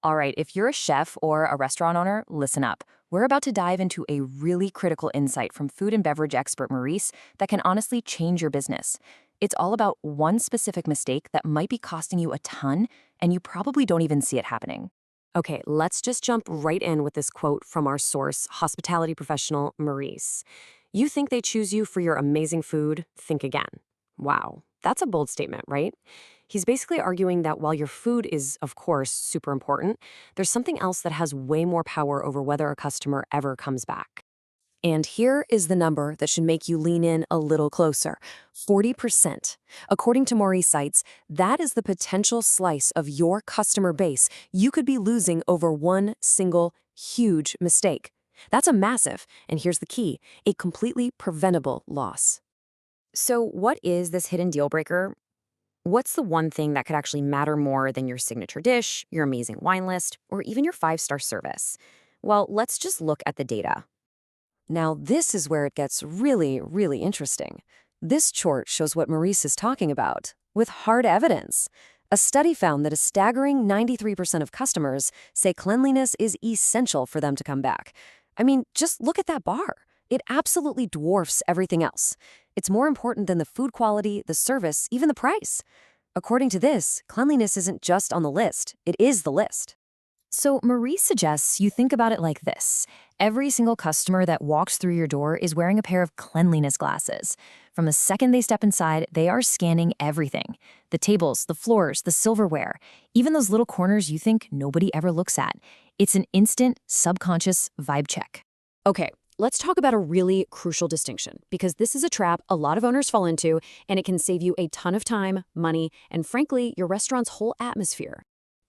All right, if you're a chef or a restaurant owner, listen up. We're about to dive into a really critical insight from food and beverage expert Maurice that can honestly change your business. It's all about one specific mistake that might be costing you a ton, and you probably don't even see it happening. Okay, let's just jump right in with this quote from our source, hospitality professional Maurice. You think they choose you for your amazing food? Think again. Wow, that's a bold statement, right? He's basically arguing that while your food is, of course, super important, there's something else that has way more power over whether a customer ever comes back. And here is the number that should make you lean in a little closer, 40%. According to Maurice Sites, that is the potential slice of your customer base you could be losing over one single huge mistake. That's a massive, and here's the key, a completely preventable loss. So, what is this hidden deal breaker? What's the one thing that could actually matter more than your signature dish, your amazing wine list, or even your five-star service? Well, let's just look at the data. Now, this is where it gets really, really interesting. This chart shows what Maurice is talking about, with hard evidence. A study found that a staggering 93% of customers say cleanliness is essential for them to come back. I mean, just look at that bar. It absolutely dwarfs everything else. It's more important than the food quality, the service, even the price. According to this, cleanliness isn't just on the list, it is the list. So, Marie suggests you think about it like this. Every single customer that walks through your door is wearing a pair of cleanliness glasses. From the second they step inside, they are scanning everything. The tables, the floors, the silverware, even those little corners you think nobody ever looks at. It's an instant, subconscious vibe check. Okay, let's talk about a really crucial distinction, because this is a trap a lot of owners fall into, and it can save you a ton of time, money, and frankly, your restaurant's whole atmosphere.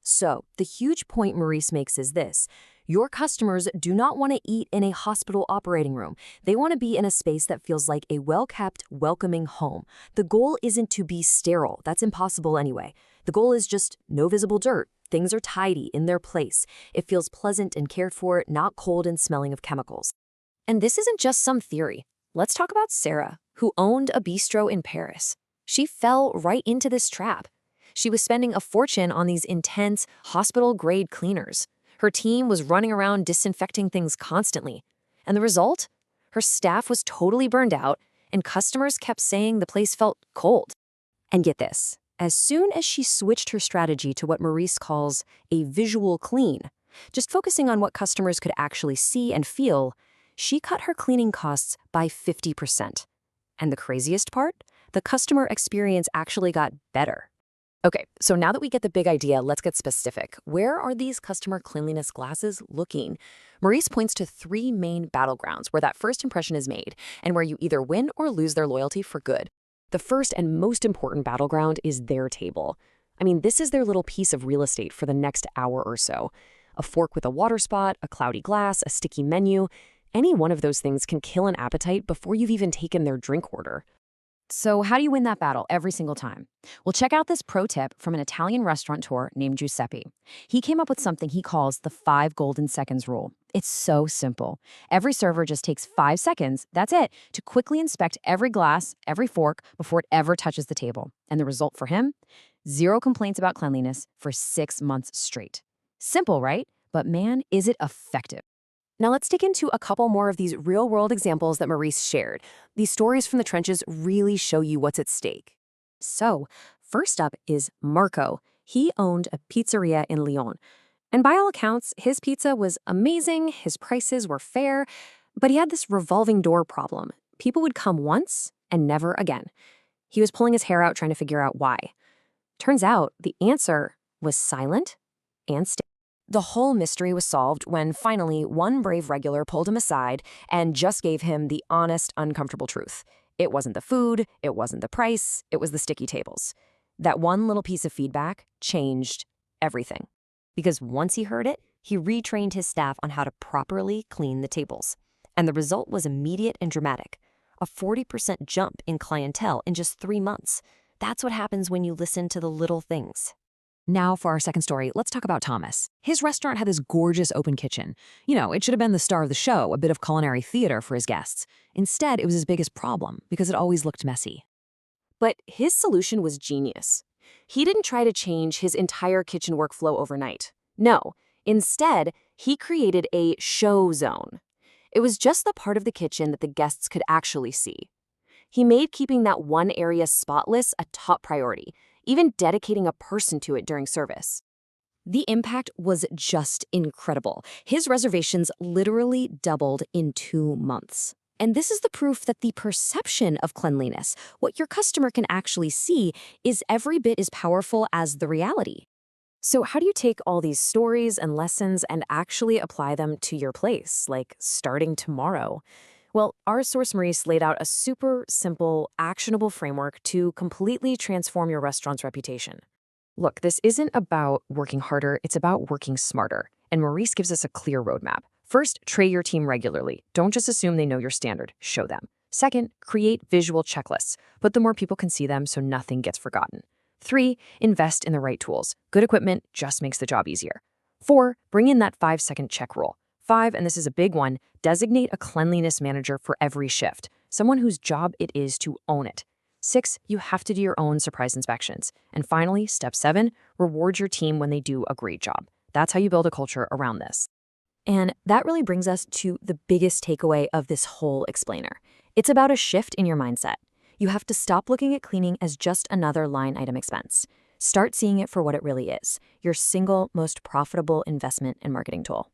So, the huge point Maurice makes is this. Your customers do not want to eat in a hospital operating room. They want to be in a space that feels like a well-kept, welcoming home. The goal isn't to be sterile. That's impossible anyway. The goal is just no visible dirt. Things are tidy, in their place. It feels pleasant and cared for, not cold and smelling of chemicals. And this isn't just some theory. Let's talk about Sarah, who owned a bistro in Paris. She fell right into this trap. She was spending a fortune on these intense, hospital-grade cleaners. Her team was running around disinfecting things constantly. And the result? Her staff was totally burned out, and customers kept saying the place felt cold. And get this, as soon as she switched her strategy to what Maurice calls a visual clean, just focusing on what customers could actually see and feel, she cut her cleaning costs by 50%. And the craziest part? The customer experience actually got better. Okay, so now that we get the big idea, let's get specific. Where are these customer cleanliness glasses looking? Maurice points to three main battlegrounds where that first impression is made and where you either win or lose their loyalty for good. The first and most important battleground is their table. I mean, this is their little piece of real estate for the next hour or so. A fork with a water spot, a cloudy glass, a sticky menu. Any one of those things can kill an appetite before you've even taken their drink order. So how do you win that battle every single time? Well, check out this pro tip from an Italian restaurateur named Giuseppe. He came up with something he calls the 5 golden seconds rule. It's so simple. Every server just takes 5 seconds, that's it, to quickly inspect every glass, every fork, before it ever touches the table. And the result for him? 0 complaints about cleanliness for 6 months straight. Simple, right? But man, is it effective. Now let's dig into a couple more of these real-world examples that Maurice shared. These stories from the trenches really show you what's at stake. So, first up is Marco. He owned a pizzeria in Lyon. And by all accounts, his pizza was amazing, his prices were fair, but he had this revolving door problem. People would come once and never again. He was pulling his hair out trying to figure out why. Turns out the answer was silent and steady. The whole mystery was solved when finally one brave regular pulled him aside and just gave him the honest, uncomfortable truth. It wasn't the food, it wasn't the price, it was the sticky tables. That one little piece of feedback changed everything. Because once he heard it, he retrained his staff on how to properly clean the tables. And the result was immediate and dramatic. A 40% jump in clientele in just 3 months. That's what happens when you listen to the little things. Now for our second story, let's talk about Thomas. His restaurant had this gorgeous open kitchen. You know, it should have been the star of the show, a bit of culinary theater for his guests. Instead, it was his biggest problem because it always looked messy. But his solution was genius. He didn't try to change his entire kitchen workflow overnight. No, Instead, he created a show zone. It was just the part of the kitchen that the guests could actually see. He made keeping that one area spotless a top priority, even dedicating a person to it during service. The impact was just incredible. His reservations literally doubled in 2 months. And this is the proof that the perception of cleanliness, what your customer can actually see, is every bit as powerful as the reality. So how do you take all these stories and lessons and actually apply them to your place, like starting tomorrow? Well, our source Maurice laid out a super simple, actionable framework to completely transform your restaurant's reputation. Look, this isn't about working harder, it's about working smarter. And Maurice gives us a clear roadmap. First, tray your team regularly. Don't just assume they know your standard, show them. Second, create visual checklists. Put them where people can see them so nothing gets forgotten. 3, invest in the right tools. Good equipment just makes the job easier. 4, bring in that 5-second check rule. 5, and this is a big one, designate a cleanliness manager for every shift, someone whose job it is to own it. 6, you have to do your own surprise inspections. And finally, step 7, reward your team when they do a great job. That's how you build a culture around this. And that really brings us to the biggest takeaway of this whole explainer. It's about a shift in your mindset. You have to stop looking at cleaning as just another line item expense. Start seeing it for what it really is, your single most profitable investment and marketing tool.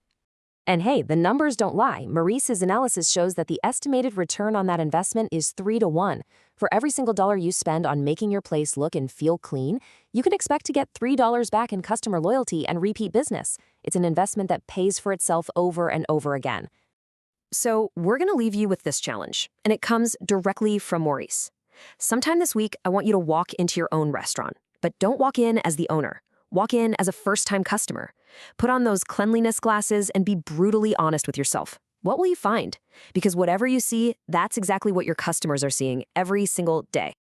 And hey, the numbers don't lie. Maurice's analysis shows that the estimated return on that investment is 3 to 1. For every single dollar you spend on making your place look and feel clean, you can expect to get $3 back in customer loyalty and repeat business. It's an investment that pays for itself over and over again. So we're going to leave you with this challenge, and it comes directly from Maurice. Sometime this week, I want you to walk into your own restaurant, but don't walk in as the owner. Walk in as a first-time customer. Put on those cleanliness glasses and be brutally honest with yourself. What will you find? Because whatever you see, that's exactly what your customers are seeing every single day.